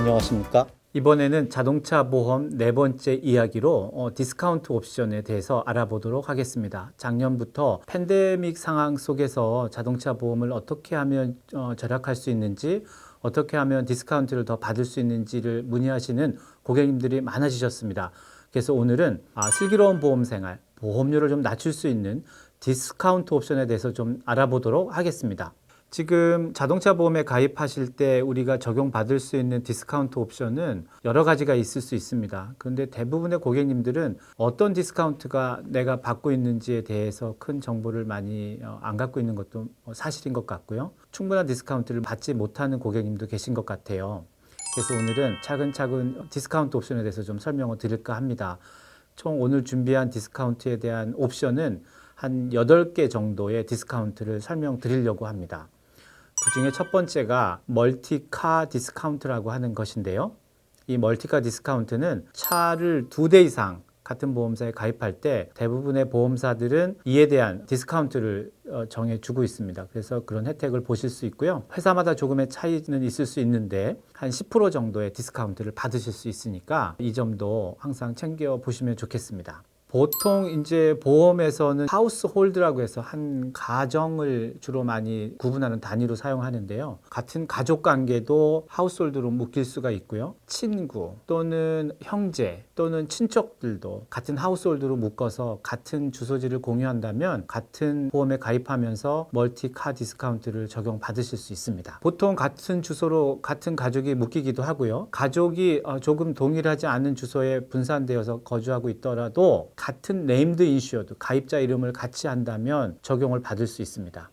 안녕하십니까? 이번에는 자동차 보험 네 번째 이야기로 디스카운트 옵션에 대해서 알아보도록 하겠습니다. 작년부터 팬데믹 상황 속에서 자동차 보험을 어떻게 하면 절약할 수 있는지, 어떻게 하면 디스카운트를 더 받을 수 있는지를 문의하시는 고객님들이 많아지셨습니다. 그래서 오늘은 슬기로운 보험 생활, 보험료를 좀 낮출 수 있는 디스카운트 옵션에 대해서 좀 알아보도록 하겠습니다. 지금 자동차 보험에 가입하실 때 우리가 적용받을 수 있는 디스카운트 옵션은 여러 가지가 있을 수 있습니다. 그런데 대부분의 고객님들은 어떤 디스카운트가 내가 받고 있는지에 대해서 큰 정보를 많이 안 갖고 있는 것도 사실인 것 같고요. 충분한 디스카운트를 받지 못하는 고객님도 계신 것 같아요. 그래서 오늘은 차근차근 디스카운트 옵션에 대해서 좀 설명을 드릴까 합니다. 총 오늘 준비한 디스카운트에 대한 옵션은 한 8개 정도의 디스카운트를 설명드리려고 합니다. 그 중에 첫 번째가 멀티카 디스카운트라고 하는 것인데요. 이 멀티카 디스카운트는 차를 2대 이상 같은 보험사에 가입할 때 대부분의 보험사들은 이에 대한 디스카운트를 정해주고 있습니다. 그래서 그런 혜택을 보실 수 있고요. 회사마다 조금의 차이는 있을 수 있는데 한 10% 정도의 디스카운트를 받으실 수 있으니까 이 점도 항상 챙겨 보시면 좋겠습니다. 보통 이제 보험에서는 하우스홀드라고 해서 한 가정을 주로 많이 구분하는 단위로 사용하는데요. 같은 가족 관계도 하우스홀드로 묶일 수가 있고요. 친구 또는 형제 또는 친척들도 같은 하우스홀드로 묶어서 같은 주소지를 공유한다면 같은 보험에 가입하면서 멀티카 디스카운트를 적용받으실 수 있습니다. 보통 같은 주소로 같은 가족이 묶이기도 하고요. 가족이 조금 동일하지 않은 주소에 분산되어서 거주하고 있더라도 같은 네임드 인슈어드, 가입자 이름을 같이 한다면 적용을 받을 수 있습니다.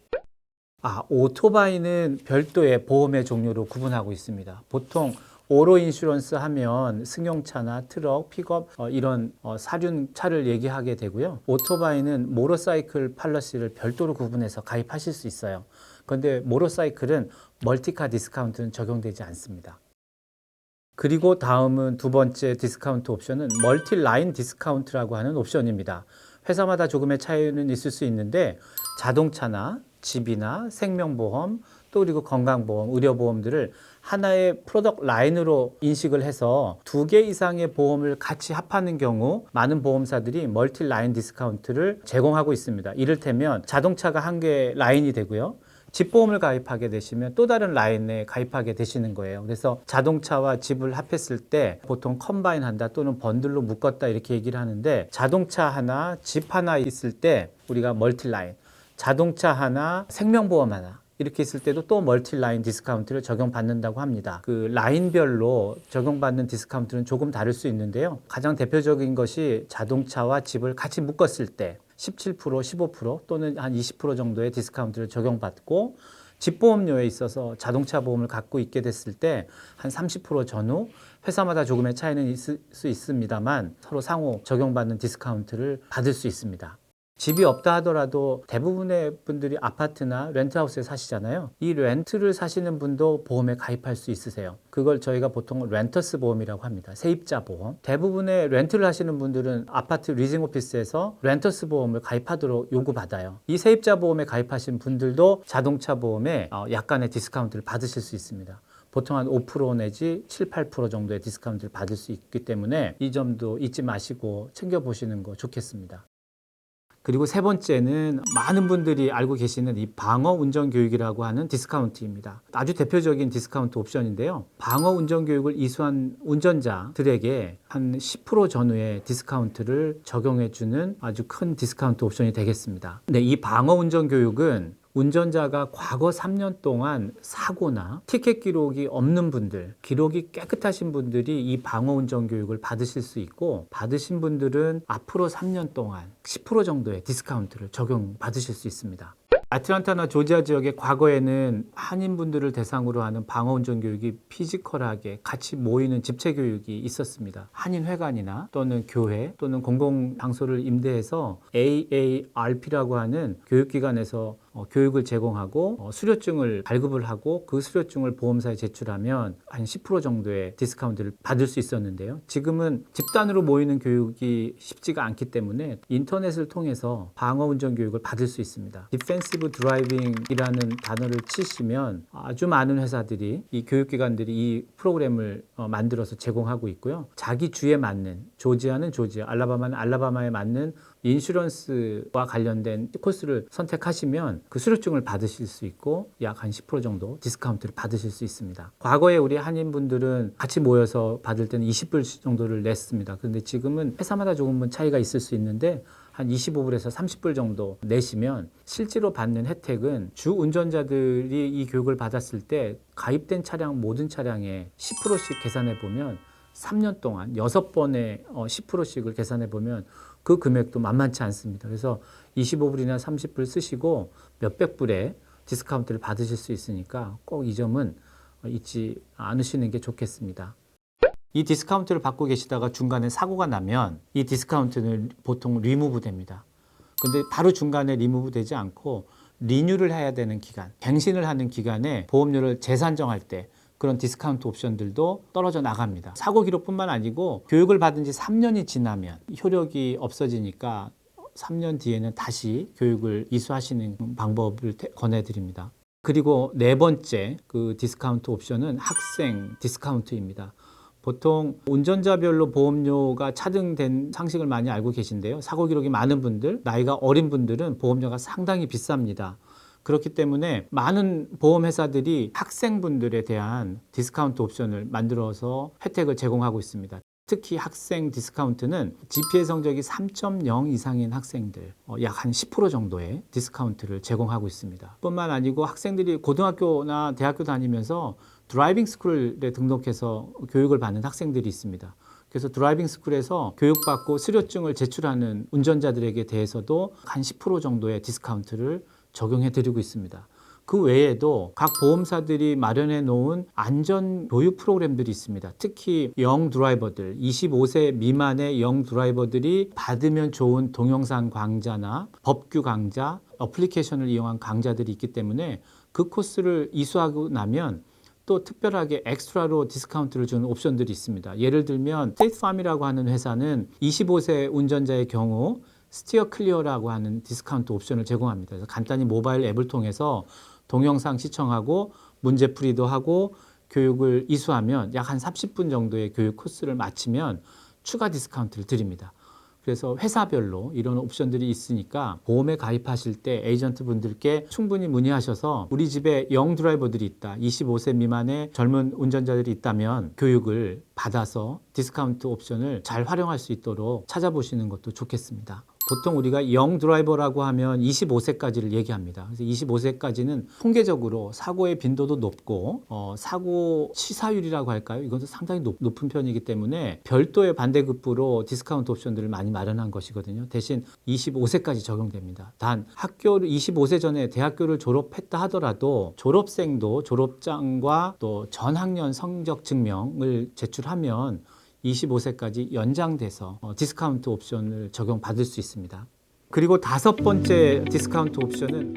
오토바이는 별도의 보험의 종류로 구분하고 있습니다. 보통 오로 인슈런스 하면 승용차나 트럭, 픽업 이런 사륜차를 얘기하게 되고요. 오토바이는 모터사이클 팔러시를 별도로 구분해서 가입하실 수 있어요. 그런데 모터사이클은 멀티카 디스카운트는 적용되지 않습니다. 그리고 다음은 두 번째 디스카운트 옵션은 멀티 라인 디스카운트라고 하는 옵션입니다. 회사마다 조금의 차이는 있을 수 있는데 자동차나 집이나 생명보험 또 그리고 건강보험, 의료보험들을 하나의 프로덕트 라인으로 인식을 해서 2개 이상의 보험을 같이 합하는 경우 많은 보험사들이 멀티 라인 디스카운트를 제공하고 있습니다. 이를테면 자동차가 한 개 라인이 되고요. 집보험을 가입하게 되시면 또 다른 라인에 가입하게 되시는 거예요. 그래서 자동차와 집을 합했을 때 보통 컴바인 한다 또는 번들로 묶었다 이렇게 얘기를 하는데 자동차 하나, 집 하나 있을 때 우리가 멀티 라인, 자동차 하나, 생명보험 하나 이렇게 있을 때도 또 멀티 라인 디스카운트를 적용받는다고 합니다. 그 라인별로 적용받는 디스카운트는 조금 다를 수 있는데요. 가장 대표적인 것이 자동차와 집을 같이 묶었을 때 17%, 15% 또는 한 20% 정도의 디스카운트를 적용받고 집보험료에 있어서 자동차 보험을 갖고 있게 됐을 때 한 30% 전후 회사마다 조금의 차이는 있을 수 있습니다만 서로 상호 적용받는 디스카운트를 받을 수 있습니다. 집이 없다 하더라도 대부분의 분들이 아파트나 렌트하우스에 사시잖아요. 이 렌트를 사시는 분도 보험에 가입할 수 있으세요. 그걸 저희가 보통 렌터스 보험이라고 합니다. 세입자 보험. 대부분의 렌트를 하시는 분들은 아파트 리징 오피스에서 렌터스 보험을 가입하도록 요구받아요. 이 세입자 보험에 가입하신 분들도 자동차 보험에 약간의 디스카운트를 받으실 수 있습니다. 보통 한 5% 내지 7, 8% 정도의 디스카운트를 받을 수 있기 때문에 이 점도 잊지 마시고 챙겨보시는 거 좋겠습니다. 그리고 세 번째는 많은 분들이 알고 계시는 이 방어 운전 교육이라고 하는 디스카운트입니다. 아주 대표적인 디스카운트 옵션인데요. 방어 운전 교육을 이수한 운전자들에게 한 10% 전후의 디스카운트를 적용해주는 아주 큰 디스카운트 옵션이 되겠습니다. 네, 이 방어 운전 교육은 운전자가 과거 3년 동안 사고나 티켓 기록이 없는 분들, 기록이 깨끗하신 분들이 이 방어 운전 교육을 받으실 수 있고 받으신 분들은 앞으로 3년 동안 10% 정도의 디스카운트를 적용받으실 수 있습니다. 아틀란타나 조지아 지역에 과거에는 한인분들을 대상으로 하는 방어운전 교육이 피지컬하게 같이 모이는 집체 교육이 있었습니다. 한인회관이나 또는 교회 또는 공공장소를 임대해서 AARP라고 하는 교육기관에서 교육을 제공하고 수료증을 발급을 하고 그 수료증을 보험사에 제출하면 한 10% 정도의 디스카운트를 받을 수 있었는데요. 지금은 집단으로 모이는 교육이 쉽지가 않기 때문에 인터넷을 통해서 방어 운전 교육을 받을 수 있습니다. 디펜시브 드라이빙이라는 단어를 치시면 아주 많은 회사들이 이 교육기관들이 이 프로그램을 만들어서 제공하고 있고요. 자기 주에 맞는 조지아는 조지아, 알라바마는 알라바마에 맞는 인슈런스와 관련된 코스를 선택하시면 그 수료증을 받으실 수 있고 약 한 10% 정도 디스카운트를 받으실 수 있습니다. 과거에 우리 한인분들은 같이 모여서 받을 때는 20불 정도를 냈습니다. 그런데 지금은 회사마다 조금은 차이가 있을 수 있는데 한 25불에서 30불 정도 내시면 실제로 받는 혜택은 주 운전자들이 이 교육을 받았을 때 가입된 차량 모든 차량에 10%씩 계산해 보면 3년 동안 6번에 10%씩을 계산해 보면 그 금액도 만만치 않습니다. 그래서 25불이나 30불 쓰시고 몇백 불의 디스카운트를 받으실 수 있으니까 꼭 이 점은 잊지 않으시는 게 좋겠습니다. 이 디스카운트를 받고 계시다가 중간에 사고가 나면 이 디스카운트는 보통 리무브 됩니다. 근데 바로 중간에 리무브 되지 않고 리뉴를 해야 되는 기간, 갱신을 하는 기간에 보험료를 재산정할 때 그런 디스카운트 옵션들도 떨어져 나갑니다. 사고 기록뿐만 아니고 교육을 받은 지 3년이 지나면 효력이 없어지니까 3년 뒤에는 다시 교육을 이수하시는 방법을 권해드립니다. 그리고 네 번째 그 디스카운트 옵션은 학생 디스카운트입니다. 보통 운전자별로 보험료가 차등된 상식을 많이 알고 계신데요. 사고 기록이 많은 분들, 나이가 어린 분들은 보험료가 상당히 비쌉니다. 그렇기 때문에 많은 보험회사들이 학생분들에 대한 디스카운트 옵션을 만들어서 혜택을 제공하고 있습니다. 특히 학생 디스카운트는 GPA 성적이 3.0 이상인 학생들 약 한 10% 정도의 디스카운트를 제공하고 있습니다. 뿐만 아니고 학생들이 고등학교나 대학교 다니면서 드라이빙 스쿨에 등록해서 교육을 받는 학생들이 있습니다. 그래서 드라이빙 스쿨에서 교육받고 수료증을 제출하는 운전자들에게 대해서도 한 10% 정도의 디스카운트를 적용해 드리고 있습니다. 그 외에도 각 보험사들이 마련해 놓은 안전 교육 프로그램들이 있습니다. 특히 영 드라이버들, 25세 미만의 영 드라이버들이 받으면 좋은 동영상 강좌나 법규 강좌, 어플리케이션을 이용한 강좌들이 있기 때문에 그 코스를 이수하고 나면 또 특별하게 엑스트라로 디스카운트를 주는 옵션들이 있습니다. 예를 들면 스테이트팜이라고 하는 회사는 25세 운전자의 경우 스티어 클리어라고 하는 디스카운트 옵션을 제공합니다. 그래서 간단히 모바일 앱을 통해서 동영상 시청하고 문제풀이도 하고 교육을 이수하면 약 한 30분 정도의 교육 코스를 마치면 추가 디스카운트를 드립니다. 그래서 회사별로 이런 옵션들이 있으니까 보험에 가입하실 때 에이전트 분들께 충분히 문의하셔서 우리 집에 영 드라이버들이 있다, 25세 미만의 젊은 운전자들이 있다면 교육을 받아서 디스카운트 옵션을 잘 활용할 수 있도록 찾아보시는 것도 좋겠습니다. 보통 우리가 영 드라이버라고 하면 25세까지를 얘기합니다. 그래서 25세까지는 통계적으로 사고의 빈도도 높고 사고 치사율이라고 할까요? 이것도 상당히 높은 편이기 때문에 별도의 반대급부로 디스카운트 옵션들을 많이 마련한 것이거든요. 대신 25세까지 적용됩니다. 단 학교를 25세 전에 대학교를 졸업했다 하더라도 졸업생도 졸업장과 또 전학년 성적 증명을 제출하면 25세까지 연장돼서 디스카운트 옵션을 적용받을 수 있습니다. 그리고 다섯 번째 디스카운트 옵션은